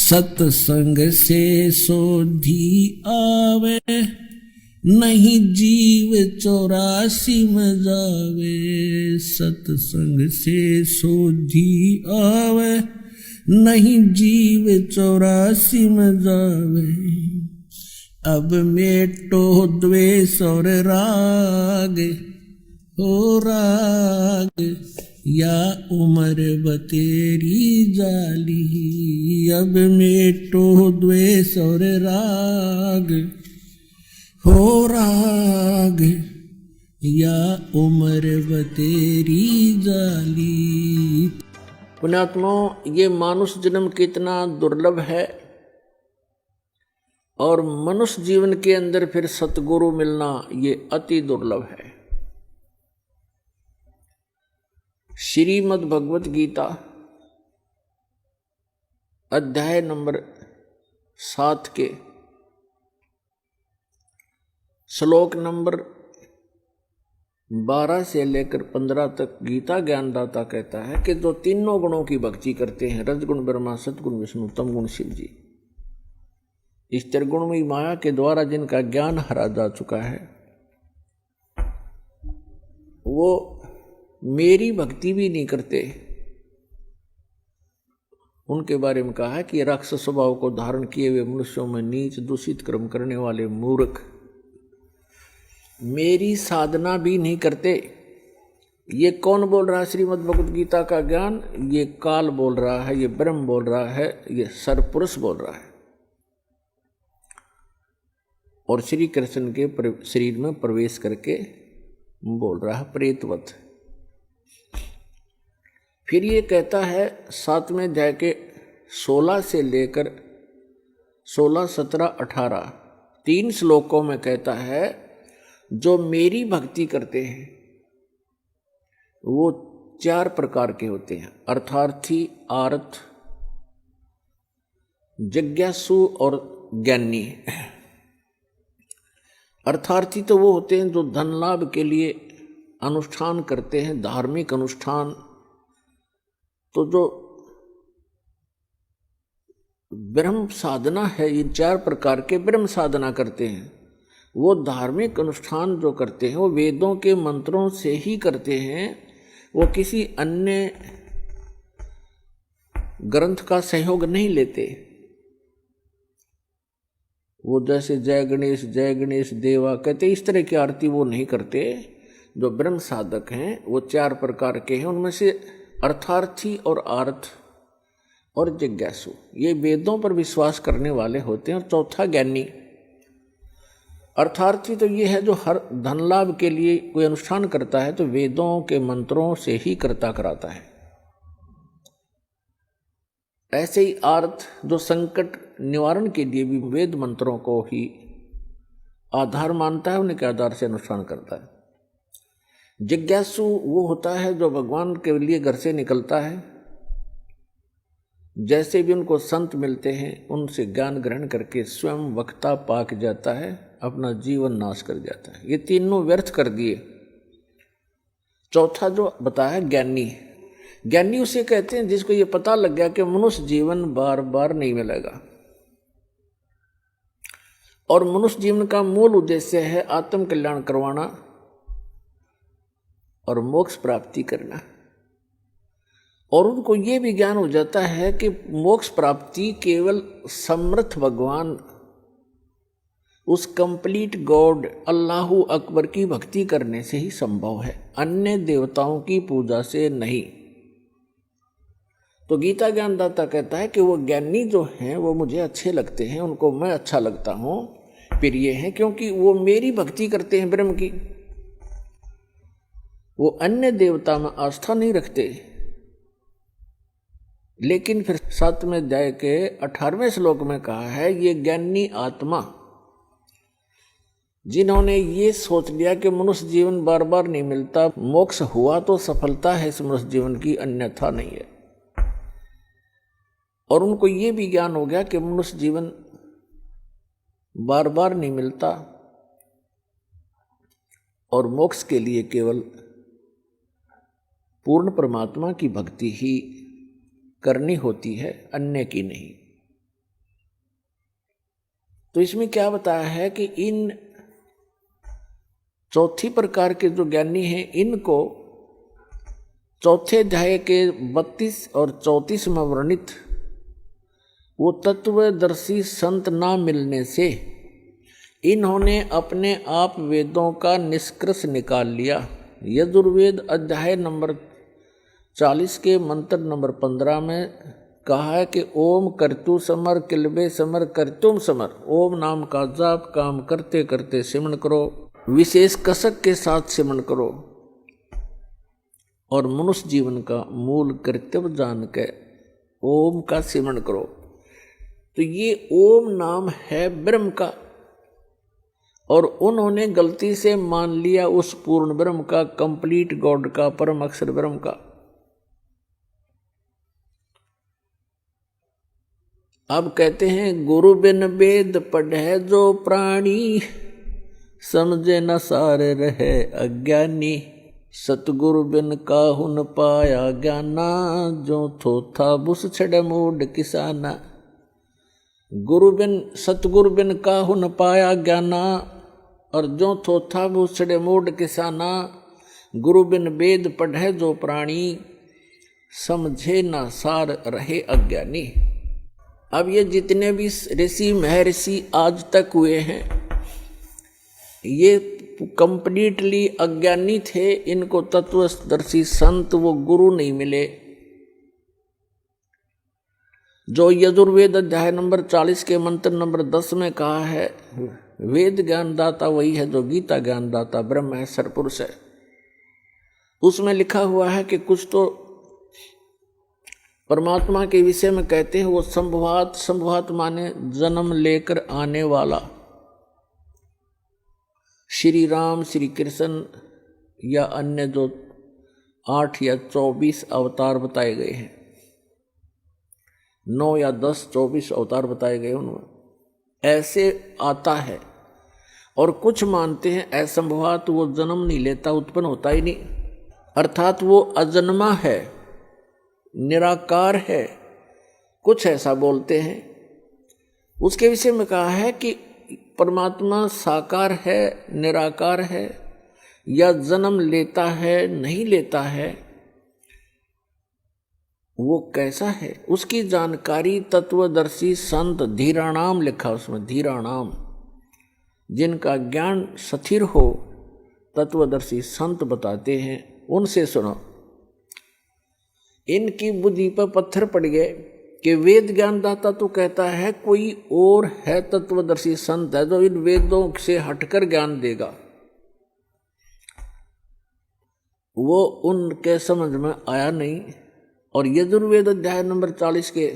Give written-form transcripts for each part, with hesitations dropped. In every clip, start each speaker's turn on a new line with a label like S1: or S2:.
S1: सत्संग से सोधी आवे, नहीं जीव 84 में जावे। सत्संग से सोधी आवे, नहीं जीव 84 में जावे। अब मेटो द्वेष और राग, हो राग या उम्र बतेरी जाली। अब मेटो द्वेष और राग, हो राग या उम्र बतेरी जाली। पुण्यात्मा, ये मानुष जन्म कितना दुर्लभ है, और मनुष्य जीवन के अंदर फिर सतगुरु मिलना ये अति दुर्लभ है। श्रीमद् भगवत गीता अध्याय नंबर 7 के श्लोक नंबर 12 से लेकर 15 तक गीता ज्ञानदाता कहता है कि जो तीनों गुणों की भक्ति करते हैं, रजगुण ब्रह्मा, सतगुण विष्णु, तमगुण शिव जी, इस त्रिगुणमयी माया के द्वारा जिनका ज्ञान हरा जा चुका है, वो मेरी भक्ति भी नहीं करते। उनके बारे में कहा है कि राक्षस स्वभाव को धारण किए हुए मनुष्यों में नीच दूषित कर्म करने वाले मूर्ख मेरी साधना भी नहीं करते। ये कौन बोल रहा है? श्रीमद् भगवत गीता का ज्ञान ये काल बोल रहा है, ये ब्रह्म बोल रहा है, ये सरपुरुष बोल रहा है, और श्री कृष्ण के शरीर में प्रवेश करके बोल रहा है प्रेतवत। फिर ये कहता है 7वें अध्याय के 16 से लेकर 16, 17, 18 3 श्लोकों में कहता है जो मेरी भक्ति करते हैं वो 4 प्रकार के होते हैं, अर्थार्थी, आर्थ, जिज्ञासु और ज्ञानी। अर्थार्थी तो वो होते हैं जो धन लाभ के लिए अनुष्ठान करते हैं, धार्मिक अनुष्ठान। तो जो ब्रह्म साधना है, इन 4 प्रकार के ब्रह्म साधना करते हैं, वो धार्मिक अनुष्ठान जो करते हैं वो वेदों के मंत्रों से ही करते हैं, वो किसी अन्य ग्रंथ का सहयोग नहीं लेते। वो जैसे जय गणेश देवा कहते, इस तरह की आरती वो नहीं करते। जो ब्रह्म साधक हैं वो 4 प्रकार के हैं, उनमें से अर्थार्थी और आर्थ और जिज्ञासु ये वेदों पर विश्वास करने वाले होते हैं। और चौथा ज्ञानी। अर्थार्थी तो ये है जो हर धन लाभ के लिए कोई अनुष्ठान करता है तो वेदों के मंत्रों से ही करता कराता है। ऐसे ही आर्थ जो संकट निवारण के लिए भी वेद मंत्रों को ही आधार मानता है, उन्हीं के आधार से अनुष्ठान करता है। जिज्ञासु वो होता है जो भगवान के लिए घर से निकलता है, जैसे भी उनको संत मिलते हैं उनसे ज्ञान ग्रहण करके स्वयं वक्ता पाक जाता है, अपना जीवन नाश कर जाता है। ये तीनों व्यर्थ कर दिए। चौथा जो बताया ज्ञानी, ज्ञानी उसे कहते हैं जिसको ये पता लग गया कि मनुष्य जीवन बार बार नहीं मिलेगा, और मनुष्य जीवन का मूल उद्देश्य है आत्म कल्याण करवाना और मोक्ष प्राप्ति करना। और उनको ये भी ज्ञान हो जाता है कि मोक्ष प्राप्ति केवल समर्थ भगवान, उस कंप्लीट गॉड अल्लाहु अकबर की भक्ति करने से ही संभव है, अन्य देवताओं की पूजा से नहीं। तो गीता ज्ञानदाता कहता है कि वो ज्ञानी जो हैं वो मुझे अच्छे लगते हैं, उनको मैं अच्छा लगता हूँ। फिर ये है क्योंकि वो मेरी भक्ति करते हैं ब्रह्म की, वो अन्य देवता में आस्था नहीं रखते। लेकिन फिर 7वें अध्याय के 18वें श्लोक में कहा है ये ज्ञानी आत्मा जिन्होंने ये सोच लिया कि मनुष्य जीवन बार बार नहीं मिलता, मोक्ष हुआ तो सफलता है इस मनुष्य जीवन की, अन्यथा नहीं है। और उनको ये भी ज्ञान हो गया कि मनुष्य जीवन बार बार नहीं मिलता और मोक्ष के लिए केवल पूर्ण परमात्मा की भक्ति ही करनी होती है, अन्य की नहीं। तो इसमें क्या बताया है कि इन चौथी प्रकार के जो ज्ञानी हैं, इनको चौथे अध्याय के 32 और 34 में वर्णित वो तत्वदर्शी संत ना मिलने से इन्होंने अपने आप वेदों का निष्कर्ष निकाल लिया। यजुर्वेद अध्याय नंबर 40 के मंत्र नंबर 15 में कहा है कि ओम कर्तु समर किलबे समर कर्तुम समर। ओम नाम का जाप काम करते करते सिमरण करो, विशेष कसक के साथ सिमरण करो और मनुष्य जीवन का मूल कर्तव्य जान के ओम का सिमरण करो। तो ये ओम नाम है ब्रह्म का, और उन्होंने गलती से मान लिया उस पूर्ण ब्रह्म का, कंप्लीट गॉड का, परम अक्षर ब्रह्म का। अब कहते हैं गुरु बिन वेद पढ़े जो प्राणी, समझे न सार रहे अज्ञानी। सतगुरु बिन काहू न पाया ज्ञाना, जो थोथा बुस छड़ मूड किसाना। गुरु बिन सतगुरु बिन काहू न पाया ज्ञाना, और जो थोथा बुस छड़े मूड किसाना। गुरु बिन वेद पढ़े जो प्राणी, समझे न सार रहे अज्ञानी। अब ये जितने भी ऋषि महर्षि आज तक हुए हैं, ये कंप्लीटली अज्ञानी थे। इनको तत्वदर्शी संत वो गुरु नहीं मिले। जो यजुर्वेद अध्याय नंबर 40 के मंत्र नंबर 10 में कहा है, वेद ज्ञान दाता वही है जो गीता ज्ञान दाता ब्रह्म है, सरपुरुष है। उसमें लिखा हुआ है कि कुछ तो परमात्मा के विषय में कहते हैं वो संभवात, संभवात माने जन्म लेकर आने वाला श्री राम, श्री कृष्ण या अन्य जो 8 या 24 अवतार बताए गए हैं, 9 या 10, 24 अवतार बताए गए उनमें ऐसे आता है। और कुछ मानते हैं असंभवात वो जन्म नहीं लेता, उत्पन्न होता ही नहीं, अर्थात वो अजन्मा है, निराकार है, कुछ ऐसा बोलते हैं। उसके विषय में कहा है कि परमात्मा साकार है, निराकार है, या जन्म लेता है, नहीं लेता है, वो कैसा है उसकी जानकारी तत्वदर्शी संत धीराणाम लिखा उसमें, धीराणाम, जिनका ज्ञान स्थिर हो, तत्वदर्शी संत बताते हैं, उनसे सुनो। इनकी बुद्धि पर पत्थर पड़ गए कि वेद ज्ञान दाता तो कहता है कोई और है, तत्वदर्शी संत है जो इन वेदों से हटकर ज्ञान देगा। वो उनके समझ में आया नहीं। और यजुर्वेद अध्याय नंबर 40 के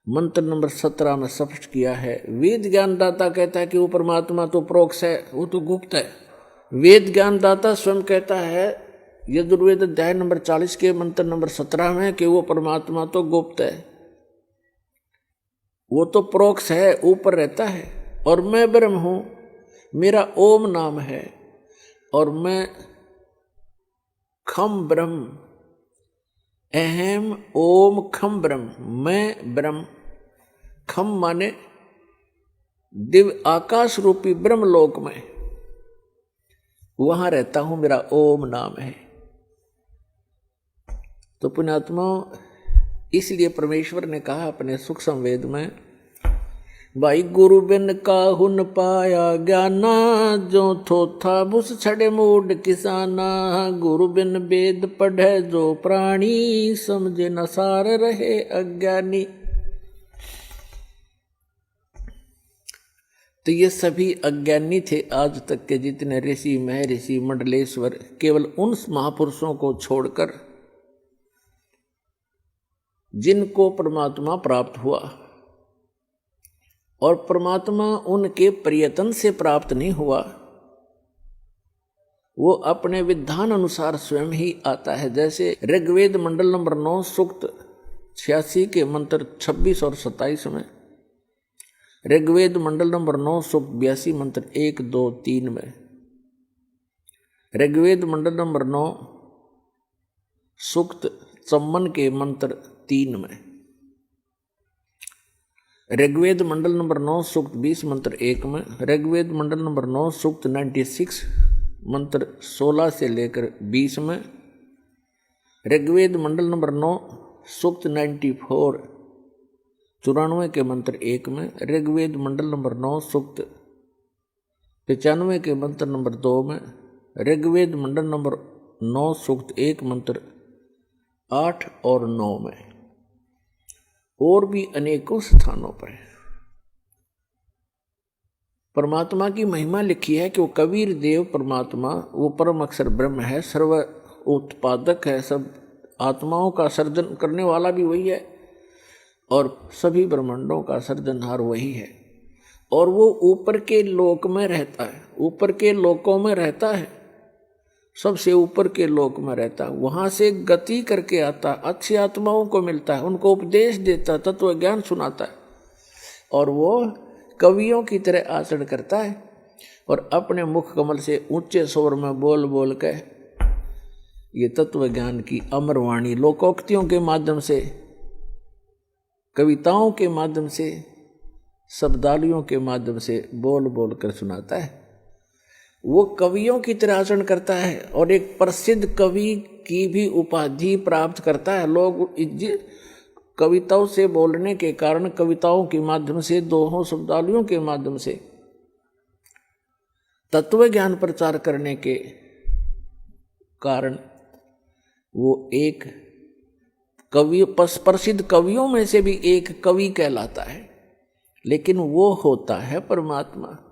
S1: मंत्र नंबर 17 में स्पष्ट किया है, वेद ज्ञान दाता कहता है कि वो परमात्मा तो प्रोक्ष है, वो तो गुप्त है। वेद ज्ञान दाता स्वयं कहता है यजुर्वेद अध्याय नंबर 40 के मंत्र नंबर 17 में कि वो परमात्मा तो गुप्त है, वो तो प्रोक्ष है, ऊपर रहता है। और मैं ब्रह्म हूं, मेरा ओम नाम है, और मैं खम ब्रह्म, अहम ओम खम ब्रह्म, मैं ब्रह्म। खम माने दिव्य आकाश रूपी ब्रह्मलोक में, वहां रहता हूं, मेरा ओम नाम है। तो पुण्यात्मा, इसलिए परमेश्वर ने कहा अपने सुख संवेद में, भाई गुरु बिन काहू न पाया ज्ञाना, जो थोथा बुस छड़े मूड किसाना। गुरु बिन वेद पढ़े जो प्राणी, समझे न सार रहे अज्ञानी। तो ये सभी अज्ञानी थे आज तक के जितने ऋषि महर्षि मंडलेश्वर, केवल उन महापुरुषों को छोड़कर जिनको परमात्मा प्राप्त हुआ। और परमात्मा उनके प्रयत्न से प्राप्त नहीं हुआ, वो अपने विधान अनुसार स्वयं ही आता है। जैसे ऋग्वेद मंडल नंबर 9 सूक्त 86 के मंत्र 26 और 27 में, ऋग्वेद मंडल नंबर 9 सूक्त 82 मंत्र 1, 2, 3 में, ऋग्वेद मंडल नंबर 9 सूक्त 54 के मंत्र 3 में, ऋग्वेद मंडल नंबर 9 सूक्त 20 मंत्र 1 में, ऋग्वेद मंडल नंबर 9 सूक्त 96 मंत्र 16 से लेकर 20 में, ऋग्वेद मंडल नंबर 9 सूक्त 94 94 के मंत्र 1 में, ऋग्वेद मंडल नंबर 9 सूक्त 95 के मंत्र नंबर 2 में, ऋग्वेद मंडल नंबर 9 सूक्त 1 मंत्र 8 और 9 में, और भी अनेकों स्थानों पर परमात्मा की महिमा लिखी है कि वो कबीर देव परमात्मा, वो परम अक्षर ब्रह्म है, सर्व उत्पादक है, सब आत्माओं का सर्जन करने वाला भी वही है और सभी ब्रह्मांडों का सर्जनहार वही है। और वो ऊपर के लोक में रहता है, ऊपर के लोकों में रहता है, सबसे ऊपर के लोक में रहता है, वहां से गति करके आता, अच्छी आत्माओं को मिलता है, उनको उपदेश देता, तत्व ज्ञान सुनाता है, और वो कवियों की तरह आचरण करता है और अपने मुख कमल से ऊंचे स्वर में बोल बोल के ये तत्व ज्ञान की अमर वाणी लोकोक्तियों के माध्यम से, कविताओं के माध्यम से, शब्दावलियों के माध्यम से बोल बोल कर सुनाता है। वो कवियों की तरह आचरण करता है और एक प्रसिद्ध कवि की भी उपाधि प्राप्त करता है। लोग कविताओं से बोलने के कारण, कविताओं के माध्यम से, दोहों शब्दावलियों के माध्यम से तत्व ज्ञान प्रचार करने के कारण वो एक कवि, प्रसिद्ध कवियों में से भी एक कवि कहलाता है। लेकिन वो होता है परमात्मा।